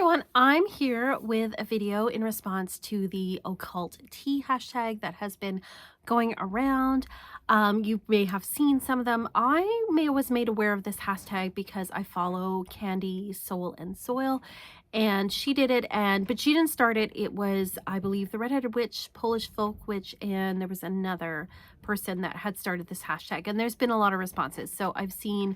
everyone, I'm here with a video in response to the OccultTea hashtag that has been going around. You may have seen some of them. Was made aware of this hashtag because I follow Candy, Soul, and Soil, and she did it, but she didn't start it. It was, I believe, the Redheaded Witch, Polish Folk Witch, and there was another person that had started this hashtag, and there's been a lot of responses. So I've seen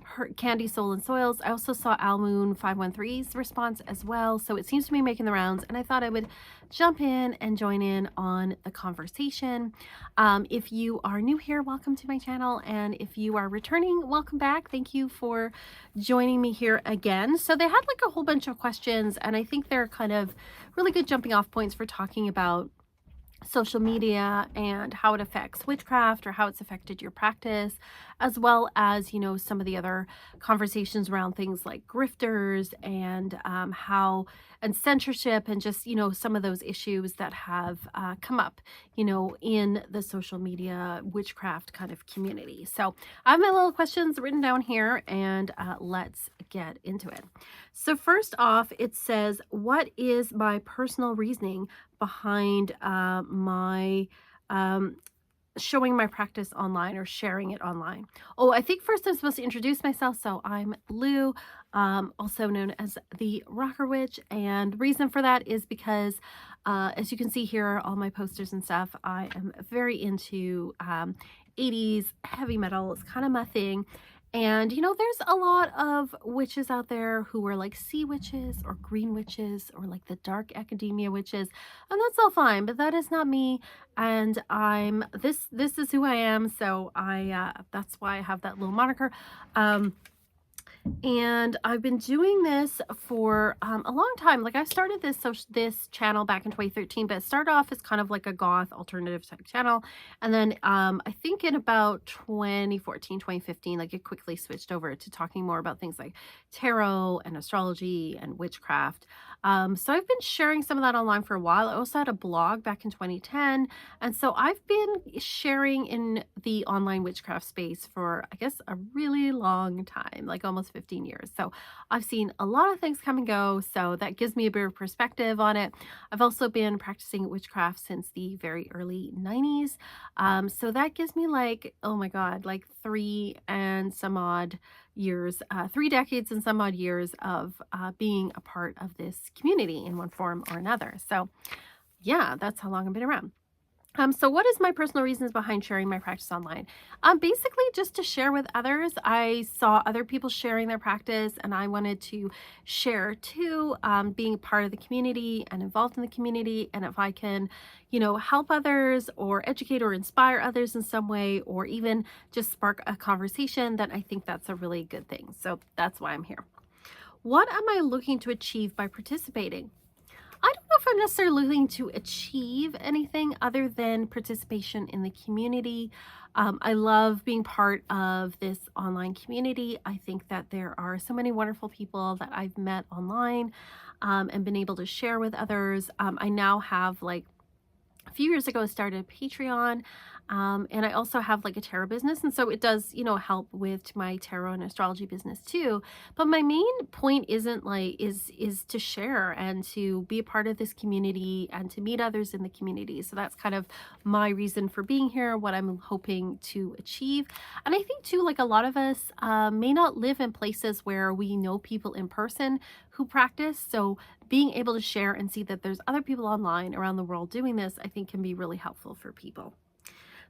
her Candy, Soul, and Soils. I also saw Almoon 513's response as well. So it seems to be making the rounds, and I thought I would jump in and join in on the conversation. If you are new here, welcome to my channel, and if you are returning, welcome back. Thank you for joining me here again. So they had like a whole bunch of questions, and I think they're kind of really good jumping off points for talking about social media and how it affects witchcraft or how it's affected your practice, as well as, you know, some of the other conversations around things like grifters and censorship, and just, you know, some of those issues that have come up, you know, in the social media witchcraft kind of community. So I have my little questions written down here, and let's get into it. So first off, it says, what is my personal reasoning behind my showing my practice online or sharing it online? Oh, I think first I'm supposed to introduce myself. So I'm Lou, also known as the Rocker Witch, and reason for that is because as you can see here, all my posters and stuff, I am very into 80s heavy metal. It's kind of my thing. And, you know, there's a lot of witches out there who are like sea witches or green witches or like the dark academia witches, and that's all fine, but that is not me. And this is who I am. So that's why I have that little moniker. And I've been doing this for a long time. Like, I started this channel back in 2013, but it started off as kind of like a goth alternative type channel. And then I think in about 2014, 2015, like, it quickly switched over to talking more about things like tarot and astrology and witchcraft. So I've been sharing some of that online for a while. I also had a blog back in 2010. And so I've been sharing in the online witchcraft space for, I guess, a really long time, like almost 15 years. So I've seen a lot of things come and go. So that gives me a bit of perspective on it. I've also been practicing witchcraft since the very early 90s. So that gives me like, oh my God, like 3 decades and some odd years of being a part of this community in one form or another. So yeah, that's how long I've been around. So what is my personal reasons behind sharing my practice online? Basically just to share with others. I saw other people sharing their practice, and I wanted to share too, being part of the community and involved in the community. And if I can, you know, help others or educate or inspire others in some way, or even just spark a conversation, then I think that's a really good thing. So that's why I'm here. What am I looking to achieve by participating? I don't know if I'm necessarily looking to achieve anything other than participation in the community. I love being part of this online community. I think that there are so many wonderful people that I've met online, and been able to share with others. I now have, like, a few years ago, I started Patreon, and I also have like a tarot business, and so it does, you know, help with my tarot and astrology business too. But my main point isn't like is to share and to be a part of this community and to meet others in the community. So that's kind of my reason for being here, what I'm hoping to achieve. And I think too, like, a lot of us may not live in places where we know people in person who practice. So being able to share and see that there's other people online around the world doing this, I think can be really helpful for people.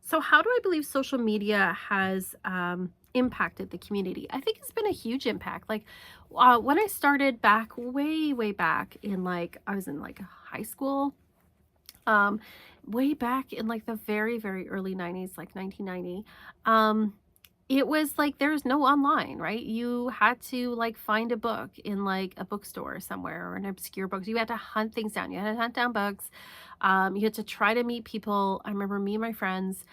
So how do I believe social media has impacted the community? I think it's been a huge impact. Like, when I started back way back in, like, I was in like high school, way back in like the very early 90s, like 1990. It was like there's no online, right? You had to like find a book in like a bookstore somewhere, or an obscure book. You had to hunt things down. You had to hunt down books. You had to try to meet people. I remember me and my friends,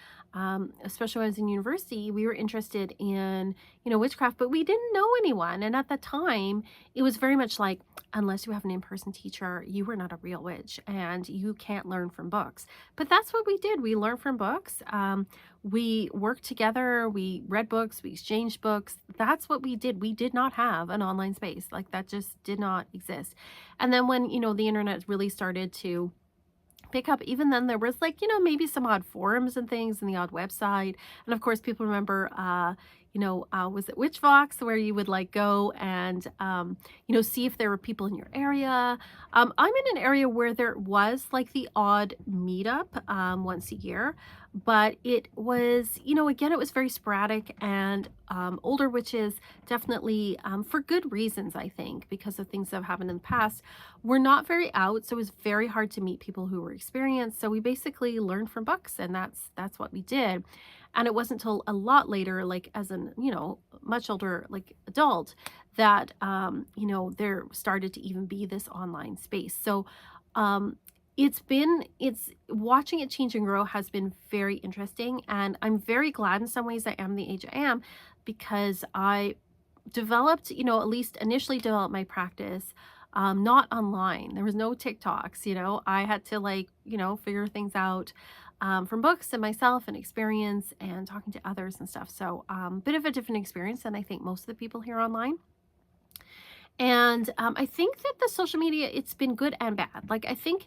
especially when I was in university, we were interested in, you know, witchcraft, but we didn't know anyone. And at the time, it was very much like, unless you have an in-person teacher, you were not a real witch, and you can't learn from books. But that's what we did. We learned from books. We worked together, we read books, we exchanged books. That's what we did. We did not have an online space. Like that just did not exist. And then when, the internet really started to pick up, even then there was like, maybe some odd forums and things and the odd website. And of course people remember was it Witchvox, where you would like go and see if there were people in your area. I'm in an area where there was like the odd meetup once a year, but it was, again, it was very sporadic, and older witches definitely, for good reasons, I think, because of things that have happened in the past, were not very out. So it was very hard to meet people who were experienced. So we basically learned from books, and that's what we did. And it wasn't until a lot later, like as an, much older, like adult, that, there started to even be this online space. So, it's watching it change and grow has been very interesting. And I'm very glad in some ways I am the age I am, because I developed, at least initially developed my practice, not online. There was no TikToks, I had to like, figure things out from books and myself and experience and talking to others and stuff. So, bit of a different experience than I think most of the people here online. And I think that the social media, it's been good and bad. Like, I think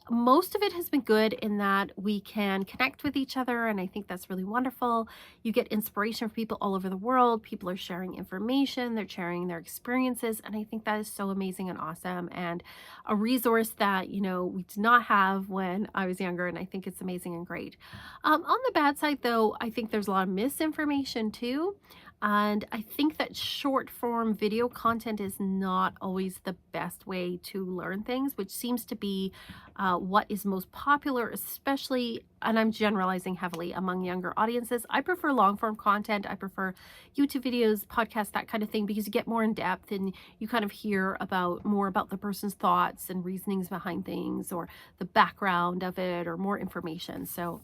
most of it has been good in that we can connect with each other. And I think that's really wonderful. You get inspiration from people all over the world. People are sharing information, they're sharing their experiences. And I think that is so amazing and awesome, and a resource that, we did not have when I was younger. And I think it's amazing and great. On the bad side, though, I think there's a lot of misinformation too. And I think that short form video content is not always the best way to learn things, which seems to be what is most popular, especially, and I'm generalizing heavily, among younger audiences. I prefer long form content. I prefer YouTube videos, podcasts, that kind of thing, because you get more in depth and you kind of hear more about the person's thoughts and reasonings behind things, or the background of it, or more information. So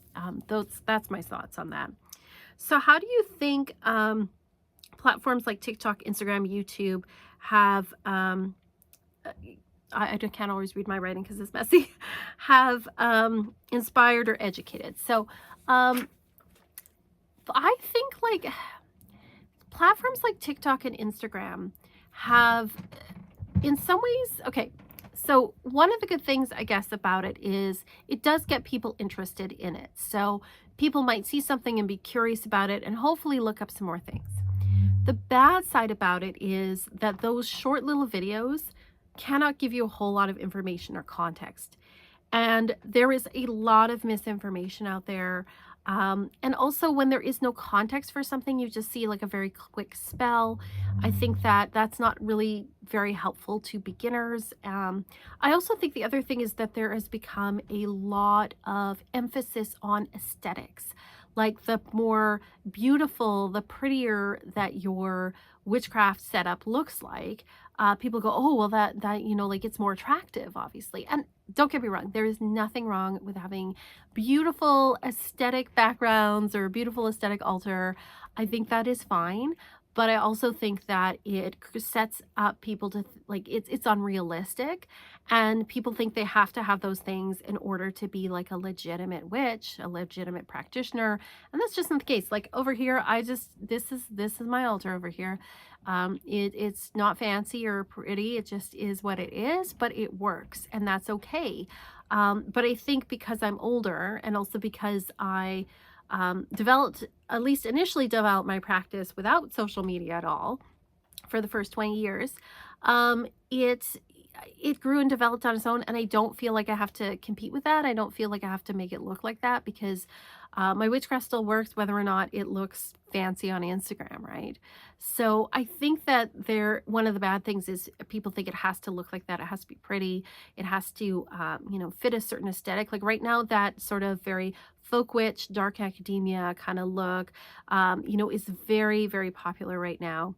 that's my thoughts on that. So how do you think platforms like TikTok, Instagram, YouTube have, I can't always read my writing because it's messy, have inspired or educated? So I think like platforms like TikTok and Instagram have, in some ways, okay, so one of the good things, I guess, about it is it does get people interested in it. So people might see something and be curious about it and hopefully look up some more things. The bad side about it is that those short little videos cannot give you a whole lot of information or context. And there is a lot of misinformation out there. And also, when there is no context for something, you just see like a very quick spell. I think that that's not really very helpful to beginners. I also think the other thing is that there has become a lot of emphasis on aesthetics. Like the more beautiful, the prettier that your witchcraft setup looks like, people go, oh, well, that like it's more attractive, obviously. And don't get me wrong, there is nothing wrong with having beautiful aesthetic backgrounds or a beautiful aesthetic altar. I think that is fine. But I also think that it sets up people to like it's unrealistic, and people think they have to have those things in order to be like a legitimate witch, a legitimate practitioner, and that's just not the case. Like over here, this is my altar over here. It's not fancy or pretty. It just is what it is, but it works, and that's okay. But I think because I'm older, and also because I at least initially developed my practice without social media at all for the first 20 years. It grew and developed on its own, and I don't feel like I have to compete with that. I don't feel like I have to make it look like that, because my witchcraft still works whether or not it looks fancy on Instagram, right? So I think that one of the bad things is people think it has to look like that. It has to be pretty. It has to, fit a certain aesthetic. Like right now, that sort of very folk witch, dark academia kind of look, is very, very popular right now.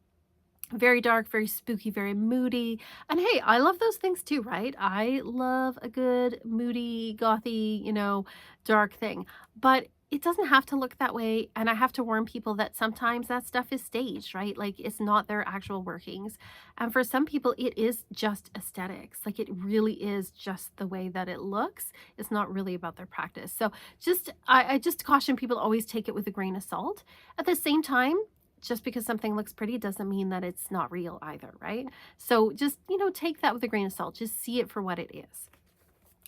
Very dark, very spooky, very moody. And hey, I love those things too, right? I love a good moody, gothy, dark thing. But it doesn't have to look that way. And I have to warn people that sometimes that stuff is staged, right? Like it's not their actual workings. And for some people, it is just aesthetics. Like it really is just the way that it looks. It's not really about their practice. So I just caution people to always take it with a grain of salt. At the same time, just because something looks pretty doesn't mean that it's not real either, right? So just, take that with a grain of salt. Just see it for what it is.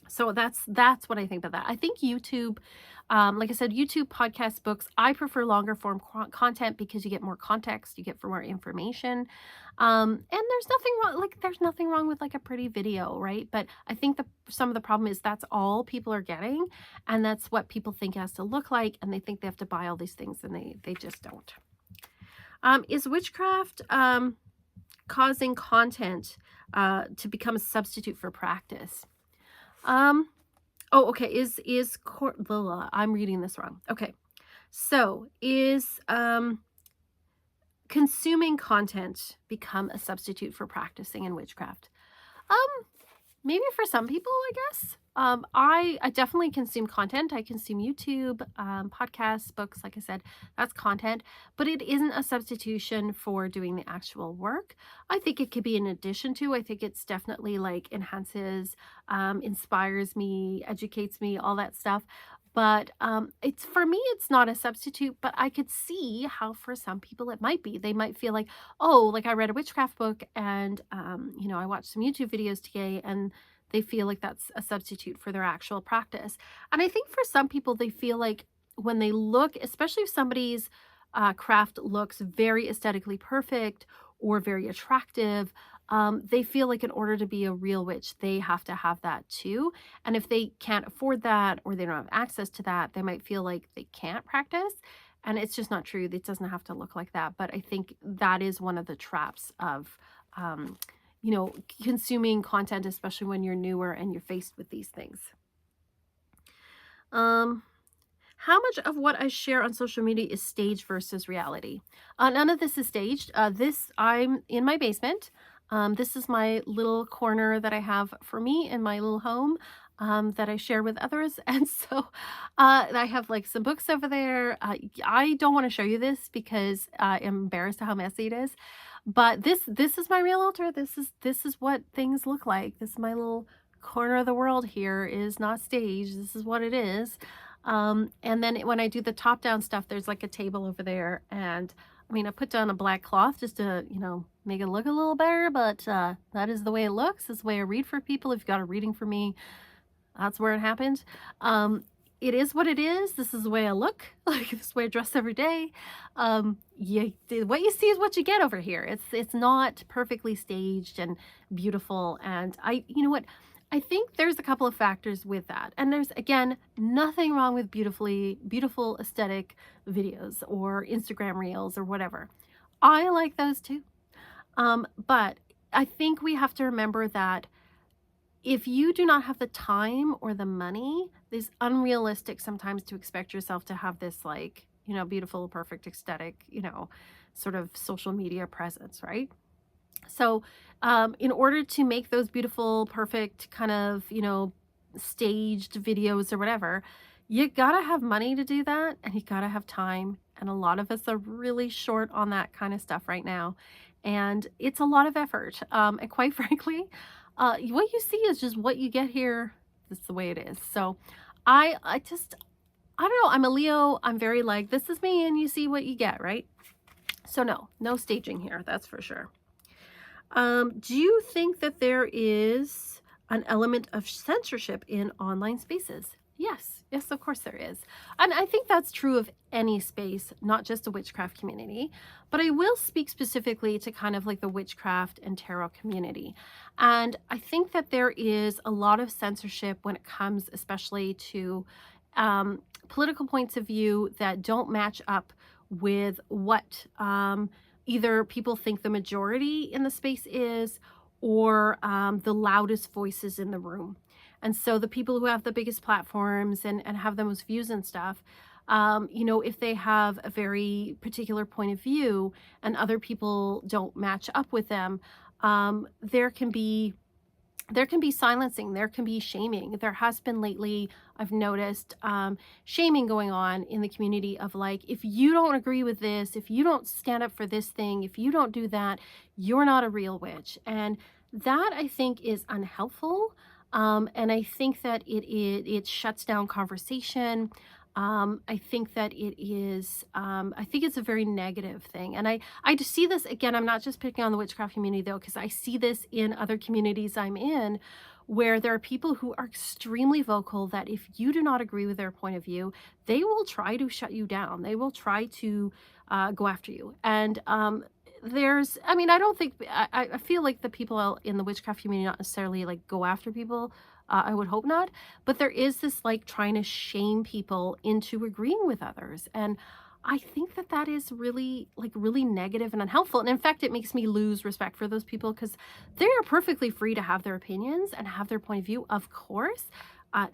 So that's what I think about that. I think YouTube, like I said, YouTube, podcasts, books. I prefer longer form content because you get more context, you get for more information, and there's nothing wrong with like a pretty video, right? But I think some of the problem is that's all people are getting, and that's what people think it has to look like, and they think they have to buy all these things, and they just don't. Is witchcraft causing content to become a substitute for practice? Oh, okay. I'm reading this wrong. Okay. So is, consuming content become a substitute for practicing in witchcraft? Maybe for some people, I guess. I definitely consume content. I consume YouTube, podcasts, books, like I said, that's content, but it isn't a substitution for doing the actual work. I think it could be an addition to. I think it's definitely like enhances, inspires me, educates me, all that stuff. But for me, it's not a substitute, but I could see how for some people it might be. They might feel like, oh, like I read a witchcraft book and, I watched some YouTube videos today and they feel like that's a substitute for their actual practice. And I think for some people, they feel like when they look, especially if somebody's craft looks very aesthetically perfect or very attractive, they feel like in order to be a real witch, they have to have that too. And if they can't afford that or they don't have access to that, they might feel like they can't practice. And it's just not true. It doesn't have to look like that. But I think that is one of the traps of, consuming content, especially when you're newer and you're faced with these things. How much of what I share on social media is staged versus reality? None of this is staged. I'm in my basement. This is my little corner that I have for me in my little home that I share with others. And so I have like some books over there. I don't want to show you this because I'm embarrassed of how messy it is. But this is my real altar. This is what things look like. This is my little corner of the world here is not staged. This is what it is. And then when I do the top down stuff, there's like a table over there. And I put down a black cloth just to, make it look a little better. But that is the way it looks. It's the way I read for people. If you've got a reading for me, that's where it happened. It is what it is. This is the way I look. Like this is the way I dress every day. What you see is what you get over here. It's not perfectly staged and beautiful. And you know what? I think there's a couple of factors with that. And there's, again, nothing wrong with beautiful aesthetic videos or Instagram reels or whatever. I like those too. But I think we have to remember that if you do not have the time or the money, it's unrealistic sometimes to expect yourself to have this like, beautiful, perfect aesthetic, sort of social media presence, right? So in order to make those beautiful, perfect kind of, staged videos or whatever, you gotta have money to do that and you gotta have time. And a lot of us are really short on that kind of stuff right now. And it's a lot of effort. And quite frankly, what you see is just what you get here. This is the way it is. So I don't know. I'm a Leo. I'm very like, this is me and you see what you get, right? So no staging here. That's for sure. Do you think that there is an element of censorship in online spaces? Yes, of course there is. And I think that's true of any space, not just a witchcraft community, but I will speak specifically to kind of like the witchcraft and tarot community. And I think that there is a lot of censorship when it comes especially to political points of view that don't match up with what either people think the majority in the space is or the loudest voices in the room. And so the people who have the biggest platforms and have the most views and stuff, if they have a very particular point of view and other people don't match up with them, there can be there can be silencing, there can be shaming. There has been lately, I've noticed, shaming going on in the community of like, if you don't agree with this, if you don't stand up for this thing, if you don't do that, you're not a real witch. And that I think is unhelpful. And I think that it shuts down conversation. I think that I think it's a very negative thing. And I just see this again. I'm not just picking on the witchcraft community though, because I see this in other communities I'm in where there are people who are extremely vocal that if you do not agree with their point of view, they will try to shut you down. They will try to go after you. And I mean, I don't think, I feel like the people out in the witchcraft community not necessarily like go after people. I would hope not. But there is this like trying to shame people into agreeing with others. And I think that that is really like really negative and unhelpful. And in fact, it makes me lose respect for those people because they are perfectly free to have their opinions and have their point of view, of course.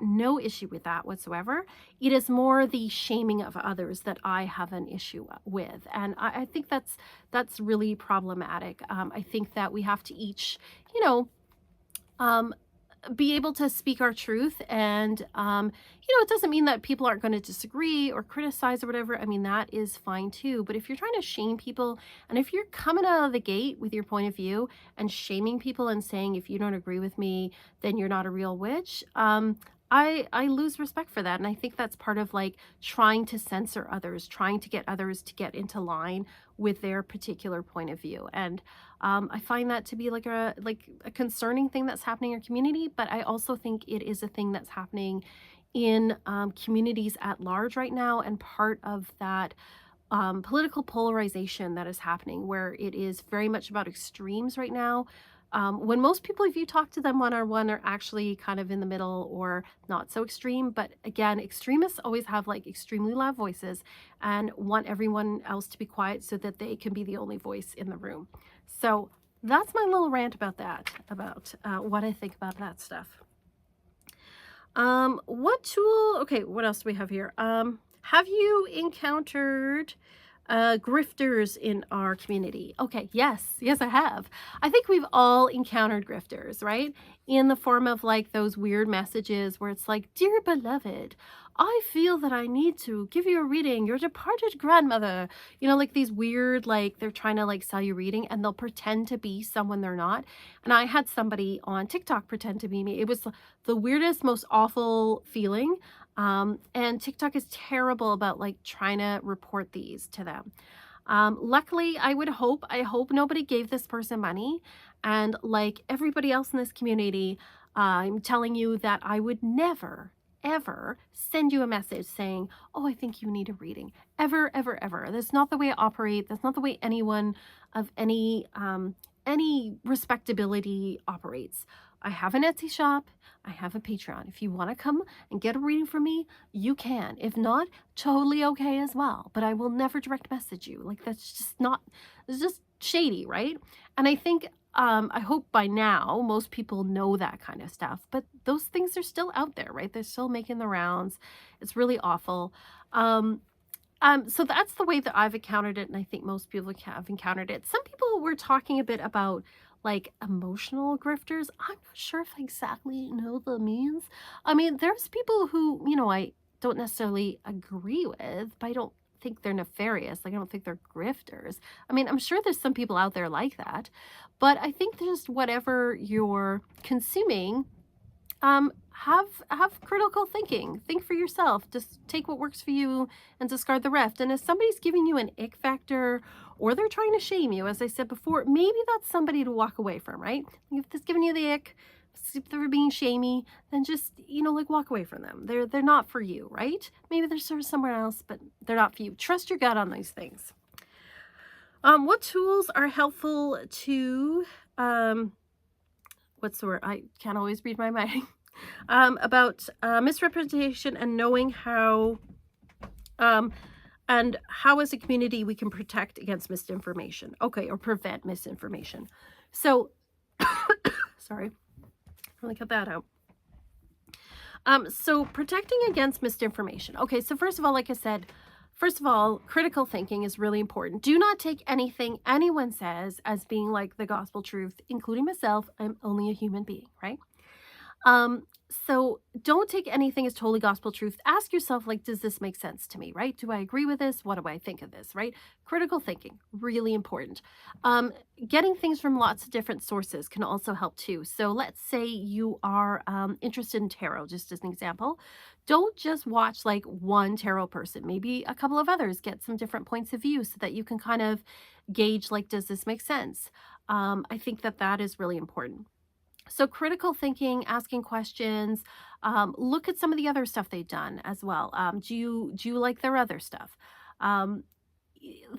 No issue with that whatsoever. It is more the shaming of others that I have an issue with. And I think that's really problematic. I think that we have to each, you know, um, be able to speak our truth. And, it doesn't mean that people aren't going to disagree or criticize or whatever. I mean, that is fine too. But if you're trying to shame people and if you're coming out of the gate with your point of view and shaming people and saying, if you don't agree with me, then you're not a real witch. I lose respect for that. And I think that's part of like trying to censor others, trying to get others to get into line with their particular point of view. And I find that to be like a concerning thing that's happening in our community, but I also think it is a thing that's happening in communities at large right now, and part of that political polarization that is happening, where it is very much about extremes right now. When most people, if you talk to them one-on-one, are actually kind of in the middle or not so extreme. But again, extremists always have like extremely loud voices and want everyone else to be quiet so that they can be the only voice in the room. So that's my little rant about that, about what I think about that stuff. What tool? Okay, what else do we have here? Have you encountered grifters in our community? Okay, yes, I have. I think we've all encountered grifters, right? In the form of like those weird messages where it's like, dear beloved, I feel that I need to give you a reading, your departed grandmother. Like these weird, like they're trying to like sell you reading and they'll pretend to be someone they're not. And I had somebody on TikTok pretend to be me. It was the weirdest, most awful feeling. And TikTok is terrible about like trying to report these to them. Luckily, I hope nobody gave this person money. And like everybody else in this community, I'm telling you that I would never, ever send you a message saying, oh, I think you need a reading. Ever, ever, ever. That's not the way I operate. That's not the way anyone of any respectability operates. I have an Etsy shop. I have a Patreon. If you want to come and get a reading from me, you can. If not, totally okay as well. But I will never direct message you. Like it's just shady, right? And I think, I hope by now most people know that kind of stuff, but those things are still out there, right? They're still making the rounds. It's really awful. So that's the way that I've encountered it, and I think most people have encountered it. Some people were talking a bit about like emotional grifters. I'm not sure if I exactly know the means. I mean, there's people who, I don't necessarily agree with, but I don't think they're nefarious. Like, I don't think they're grifters. I mean, I'm sure there's some people out there like that, but I think just whatever you're consuming, have critical thinking. Think for yourself. Just take what works for you and discard the rest. And if somebody's giving you an ick factor or they're trying to shame you, as I said before, maybe that's somebody to walk away from, right? If they're giving you the ick, if they're being shamey, then just, like walk away from them. They're not for you, right? Maybe they're sort of somewhere else, but they're not for you. Trust your gut on these things. What tools are helpful to, what's the word? I can't always read my mind. About misrepresentation and knowing how, and how as a community we can protect against misinformation. Okay, or prevent misinformation. So, sorry, let me cut that out. So protecting against misinformation. Okay, so first of all, like I said, First of all, critical thinking is really important. Do not take anything anyone says as being like the gospel truth, including myself. I'm only a human being, right? So don't take anything as totally gospel truth. Ask yourself, like, does this make sense to me, right? Do I agree with this? What do I think of this, right? Critical thinking, really important. Um, Getting things from lots of different sources can also help too. So let's say you are interested in tarot, just as an example. Don't just watch like one tarot person, maybe a couple of others, get some different points of view so that you can kind of gauge, like, does this make sense? I think that that is really important. So critical thinking, asking questions, look at some of the other stuff they've done as well. Do you like their other stuff? Um,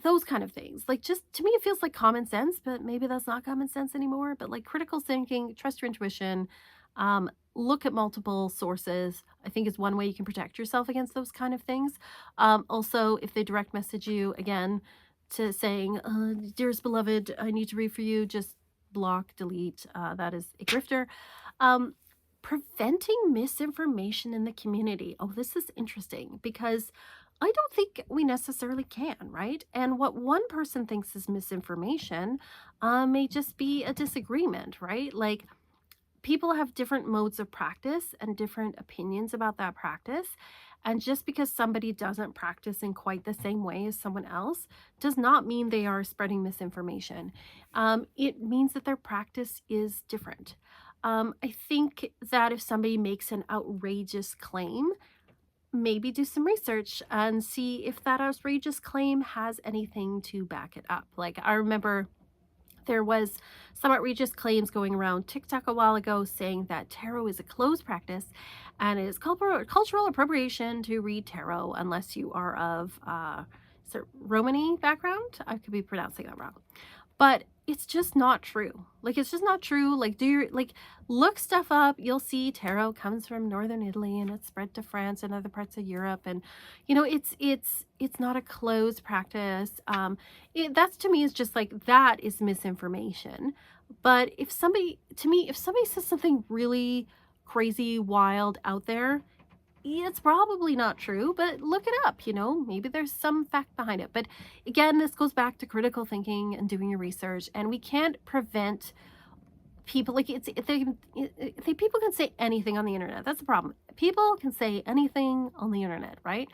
those kind of things. Like, just to me, it feels like common sense, but maybe that's not common sense anymore. But like critical thinking, trust your intuition. Look at multiple sources. I think is one way you can protect yourself against those kind of things. Also, if they direct message you again to saying, "Dearest beloved, I need to read for you," just block, delete. That is a grifter. Um, Preventing misinformation in the community. Oh, this is interesting because I don't think we necessarily can, right? And what one person thinks is misinformation may just be a disagreement, right? Like, people have different modes of practice and different opinions about that practice. And just because somebody doesn't practice in quite the same way as someone else does not mean they are spreading misinformation. It means that their practice is different. I think that if somebody makes an outrageous claim, maybe do some research and see if that outrageous claim has anything to back it up. Like, I remember there was some outrageous claims going around TikTok a while ago saying that tarot is a closed practice and it is cultural appropriation to read tarot unless you are of is it Romani background. I could be pronouncing that wrong, but it's just not true. Like, it's just not true. Like, look stuff up. You'll see tarot comes from northern Italy and it's spread to France and other parts of Europe. And it's not a closed practice. That's, to me, is just like, that is misinformation. But if somebody says something really crazy, wild out there, it's probably not true, but look it up, maybe there's some fact behind it. But again, this goes back to critical thinking and doing your research, and we can't prevent people. Like, people can say anything on the internet. That's the problem. People can say anything on the internet, right?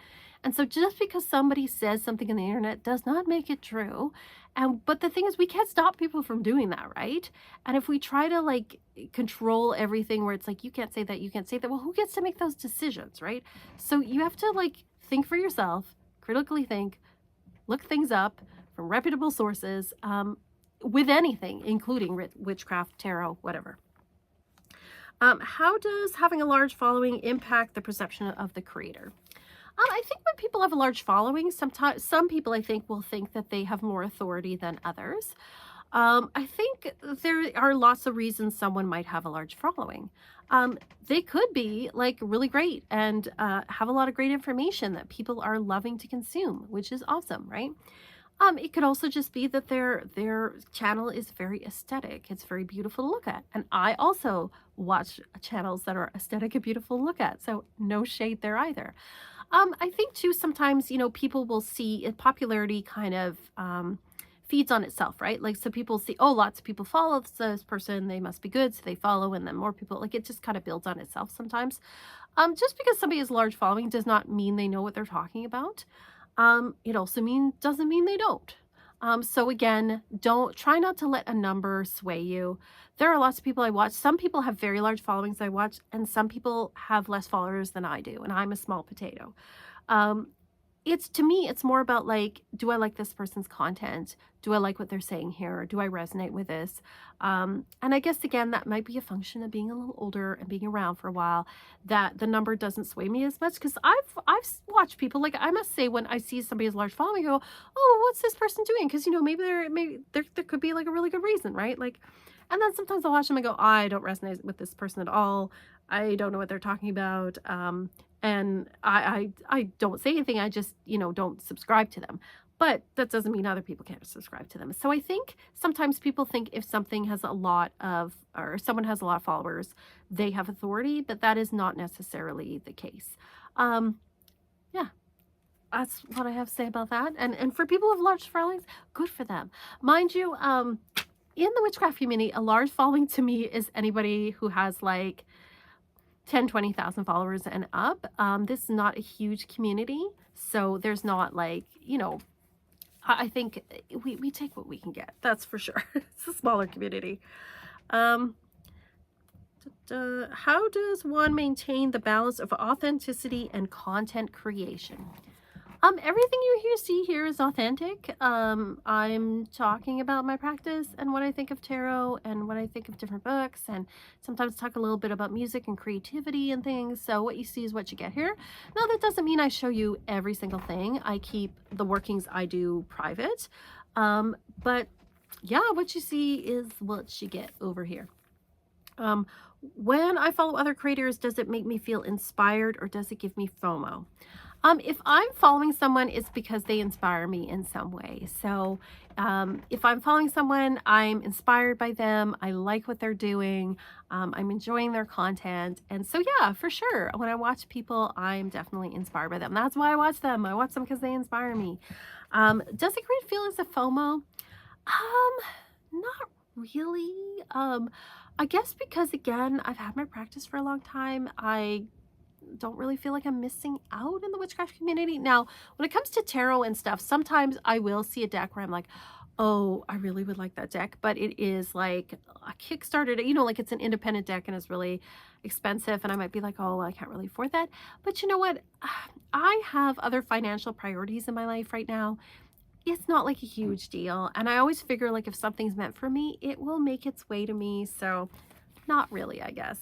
And so just because somebody says something on the internet does not make it true. And but the thing is, we can't stop people from doing that, right? And if we try to, like, control everything where it's like, you can't say that, you can't say that, well, who gets to make those decisions, right? So you have to, like, think for yourself, critically think, look things up from reputable sources, with anything, including witchcraft, tarot, whatever. How does having a large following impact the perception of the creator? I think when people have a large following, sometimes some people, I think, will think that they have more authority than others. I think there are lots of reasons someone might have a large following. They could be like really great and have a lot of great information that people are loving to consume, which is awesome, right? It could also just be that their channel is very aesthetic. It's very beautiful to look at. And I also watch channels that are aesthetic and beautiful to look at. So no shade there either. I think too, sometimes, people will see popularity kind of feeds on itself, right? Like, so people see, oh, lots of people follow this person, they must be good, so they follow, and then more people, like, it just kind of builds on itself sometimes. Just because somebody has a large following does not mean they know what they're talking about. It also doesn't mean they don't. So again, don't try not to let a number sway you. There are lots of people I watch. Some people have very large followings I watch, and some people have less followers than I do, and I'm a small potato. Um, to me, it's more about, like, do I like this person's content? Do I like what they're saying here? Do I resonate with this? And I guess, again, that might be a function of being a little older and being around for a while, that the number doesn't sway me as much, because I've watched people, like, I must say, when I see somebody has a large following, I go, oh, what's this person doing? Because, maybe there could be, like, a really good reason, right? Like, and then sometimes I'll watch them and go, I don't resonate with this person at all. I don't know what they're talking about. And I don't say anything. I just, don't subscribe to them. But that doesn't mean other people can't subscribe to them. So I think sometimes people think if something has a lot of, or someone has a lot of followers, they have authority, but that is not necessarily the case. Yeah. that's what I have to say about that. And for people with large followings, good for them. Mind you, in the witchcraft community, a large following to me is anybody who has like 10, 20,000 followers and up. This is not a huge community, so there's not like, I think we take what we can get. That's for sure. It's a smaller community. Um, how does one maintain the balance of authenticity and content creation? Everything you see here is authentic. I'm talking about my practice and what I think of tarot and what I think of different books, and sometimes talk a little bit about music and creativity and things. So what you see is what you get here. Now, that doesn't mean I show you every single thing. I keep the workings I do private. But yeah, what you see is what you get over here. When I follow other creators, does it make me feel inspired or does it give me FOMO? If I'm following someone, it's because they inspire me in some way. So if I'm following someone, I'm inspired by them. I like what they're doing. I'm enjoying their content. And so, yeah, for sure. When I watch people, I'm definitely inspired by them. That's why I watch them. I watch them because they inspire me. Does it create feelings of FOMO? Not really. I guess because, again, I've had my practice for a long time. I don't really feel like I'm missing out in the witchcraft community. Now, when it comes to tarot and stuff, sometimes I will see a deck where I'm like, oh, I really would like that deck, but it is like a Kickstarter, like it's an independent deck and it's really expensive. And I might be like, oh, well, I can't really afford that. But you know what? I have other financial priorities in my life right now. It's not like a huge deal. And I always figure like if something's meant for me, it will make its way to me. So not really, I guess.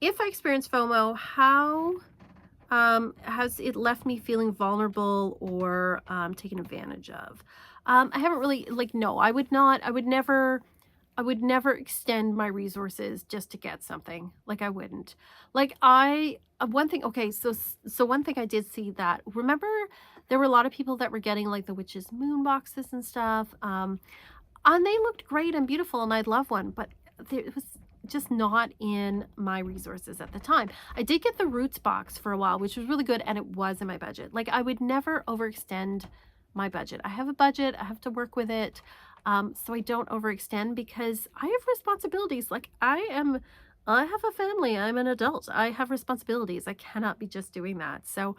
If I experience FOMO, how has it left me feeling vulnerable or taken advantage of? I haven't really, no, I would never extend my resources just to get something. I wouldn't. One thing, okay, so one thing I did see that, remember there were a lot of people that were getting like the witch's moon boxes and stuff. And they looked great and beautiful and I'd love one, but it was just not in my resources at the time. I did get the Roots box for a while, which was really good, and it was in my budget. I would never overextend my budget. I have a budget, I have to work with it. So I don't overextend because I have responsibilities. I have a family, I'm an adult, I have responsibilities. I cannot be just doing that. So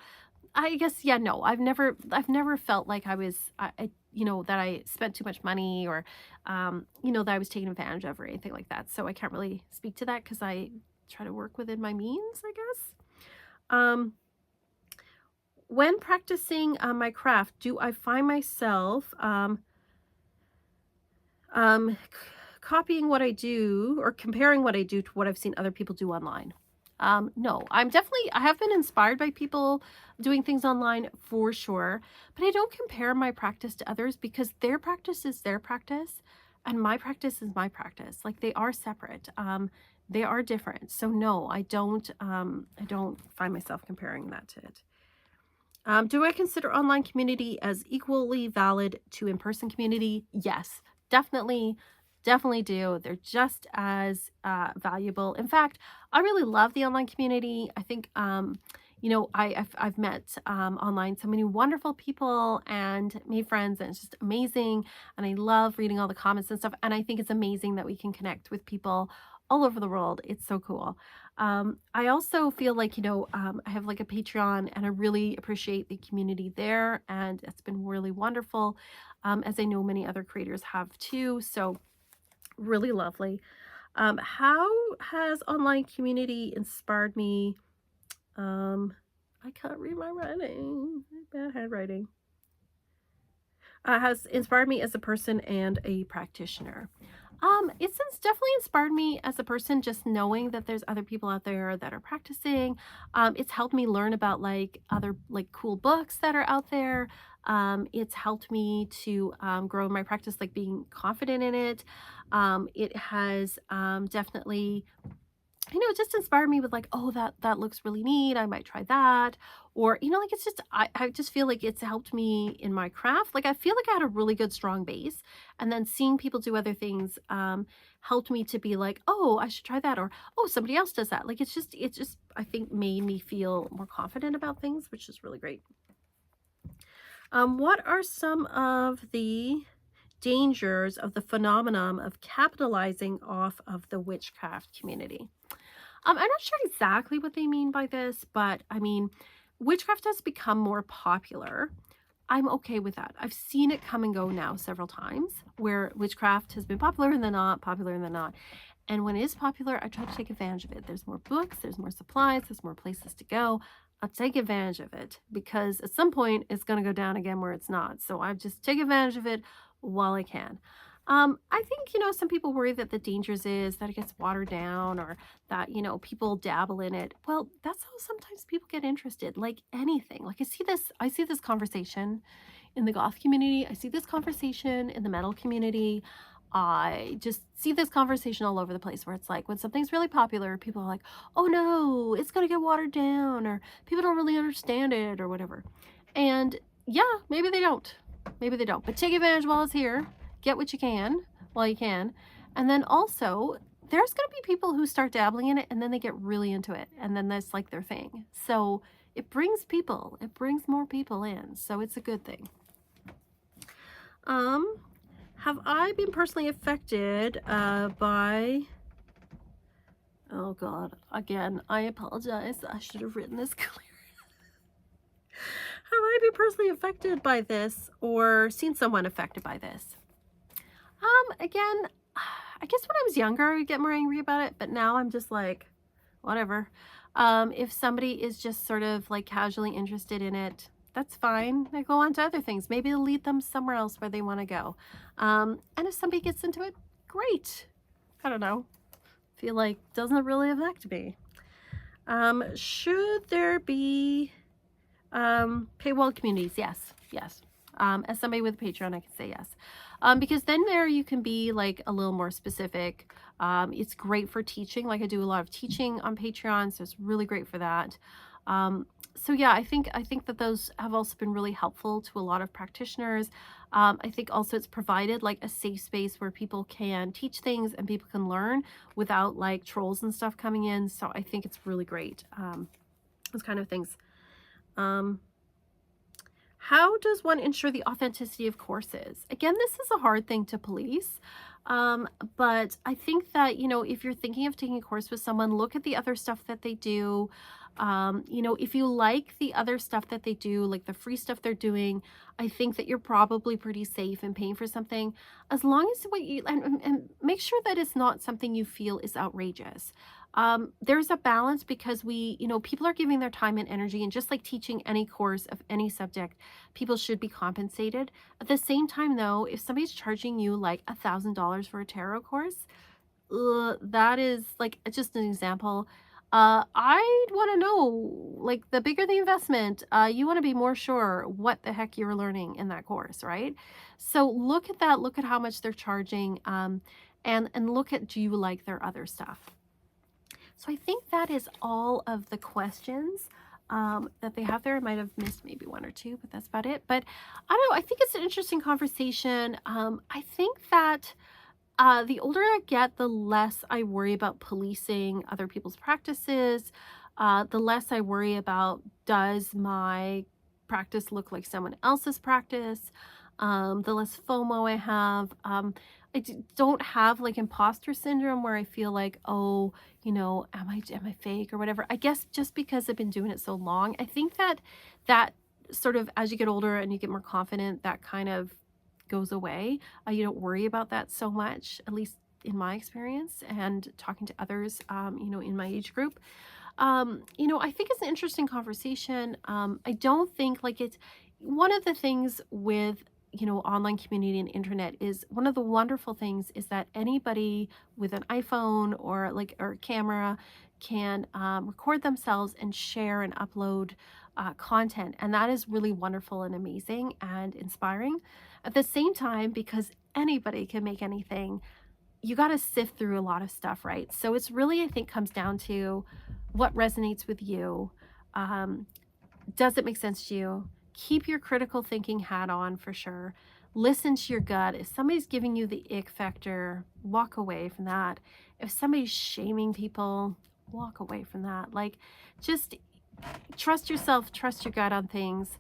I guess, yeah, no, I've never felt like that I spent too much money or, that I was taken advantage of or anything like that. So I can't really speak to that because I try to work within my means, I guess. When practicing my craft, do I find myself copying what I do or comparing what I do to what I've seen other people do online? No, I have been inspired by people doing things online for sure, but I don't compare my practice to others because their practice is their practice and my practice is my practice. They are separate. They are different. So no, I don't find myself comparing that to it. Do I consider online community as equally valid to in-person community? Yes, definitely do. They're just as valuable. In fact, I really love the online community. I think, I've met online so many wonderful people and made friends, and it's just amazing. And I love reading all the comments and stuff. And I think it's amazing that we can connect with people all over the world. It's so cool. I also feel like, I have a Patreon and I really appreciate the community there. And it's been really wonderful, as I know many other creators have too. So really lovely. How has online community inspired me? I can't read my writing. Bad handwriting. Has inspired me as a person and a practitioner. It's definitely inspired me as a person, just knowing that there's other people out there that are practicing. It's helped me learn about other cool books that are out there. It's helped me to grow my practice, being confident in it. It has definitely it just inspired me with like, oh, that looks really neat. I might try that. Or, like it's just I just feel like it's helped me in my craft. Like I feel like I had a really good strong base. And then seeing people do other things helped me to be like, oh, I should try that. Or oh, somebody else does that. Like it's just I think made me feel more confident about things, which is really great. What are some of the dangers of the phenomenon of capitalizing off of the witchcraft community? I'm not sure exactly what they mean by this, but I mean, witchcraft has become more popular. I'm okay with that. I've seen it come and go now several times where witchcraft has been popular and then not, popular and then not. And when it is popular, I try to take advantage of it. There's more books, there's more supplies, there's more places to go. I'll take advantage of it because at some point it's going to go down again where it's not. So I just take advantage of it while I can. I think, some people worry that the dangers is that it gets watered down or that, people dabble in it. Well, that's how sometimes people get interested, like anything. Like I see this conversation in the goth community. I see this conversation in the metal community. I just see this conversation all over the place where it's like when something's really popular, people are like, oh no, it's going to get watered down, or people don't really understand it, or whatever. And yeah, maybe they don't. Maybe they don't. But take advantage while it's here. Get what you can while you can. And then also, there's going to be people who start dabbling in it and then they get really into it. And then that's like their thing. So it brings more people in. So it's a good thing. Um, have I been personally affected by... Oh God, again, I apologize. I should have written this clear. Have I been personally affected by this or seen someone affected by this? Again, I guess when I was younger, I would get more angry about it, but now I'm just like, whatever. If somebody is just sort of like casually interested in it, that's fine. They go on to other things. Maybe it'll lead them somewhere else where they want to go. And if somebody gets into it, great. I don't know. Feel like doesn't really affect me. Should there be paywall communities? Yes. As somebody with a Patreon, I can say yes. Because then there you can be like a little more specific. It's great for teaching. Like I do a lot of teaching on Patreon, so it's really great for that. So yeah, I think that those have also been really helpful to a lot of practitioners. I think also it's provided like a safe space where people can teach things and people can learn without like trolls and stuff coming in. So I think it's really great. Those kind of things. How does one ensure the authenticity of courses? Again, this is a hard thing to police. But I think that, if you're thinking of taking a course with someone, look at the other stuff that they do. If you like the other stuff that they do, like the free stuff they're doing, I think that you're probably pretty safe in paying for something as long as what you, and make sure that it's not something you feel is outrageous. There's a balance because people are giving their time and energy, and just like teaching any course of any subject, people should be compensated. At the same time, though, if somebody's charging you like $1,000 for a tarot course, that is like just an example. I'd want to know, like, the bigger the investment, you want to be more sure what the heck you're learning in that course, right? So look at that, look at how much they're charging, and look at, do you like their other stuff? So I think that is all of the questions that they have there. I might have missed maybe one or two, but that's about it. But I don't know. I think it's an interesting conversation. I think that the older I get, the less I worry about policing other people's practices. The less I worry about, does my practice look like someone else's practice? The less FOMO I have. Don't have like imposter syndrome where I feel like, oh, am I fake or whatever. I guess just because I've been doing it so long, I think that sort of, as you get older and you get more confident, that kind of goes away. You don't worry about that so much, at least in my experience and talking to others, in my age group. I think it's an interesting conversation. I don't think like it's one of the things with, online community and internet is one of the wonderful things is that anybody with an iPhone or a camera can record themselves and share and upload content. And that is really wonderful and amazing and inspiring. At the same time, because anybody can make anything, you got to sift through a lot of stuff, right? So it's really, I think, comes down to what resonates with you. Um, does it make sense to you? Keep your critical thinking hat on for sure. Listen to your gut. If somebody's giving you the ick factor, walk away from that. If somebody's shaming people, walk away from that. Like, just trust yourself, trust your gut on things.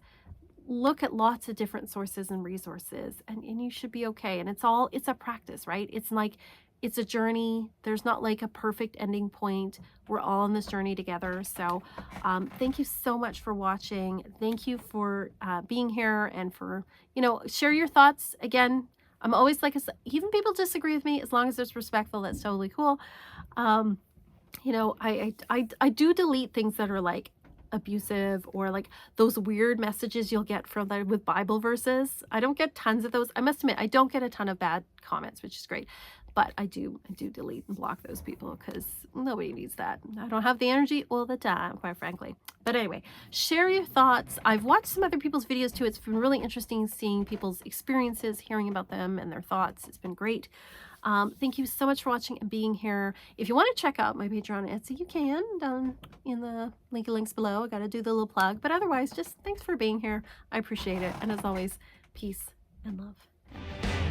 Look at lots of different sources and resources, and you should be okay. And it's a practice, right? It's like, it's a journey. There's not like a perfect ending point. We're all on this journey together. So thank you so much for watching. Thank you for being here, and for, share your thoughts. Again, I'm always like, even people disagree with me, as long as it's respectful, that's totally cool. um I do delete things that are like abusive, or like those weird messages you'll get from with Bible verses. I don't get tons of those. I must admit, I don't get a ton of bad comments, which is great. But I do delete and block those people, because nobody needs that. I don't have the energy all the time, quite frankly. But anyway, share your thoughts. I've watched some other people's videos too. It's been really interesting seeing people's experiences, hearing about them and their thoughts. It's been great. Thank you so much for watching and being here. If you want to check out my Patreon and Etsy, you can, down in the links below. I got to do the little plug. But otherwise, just thanks for being here. I appreciate it. And as always, peace and love.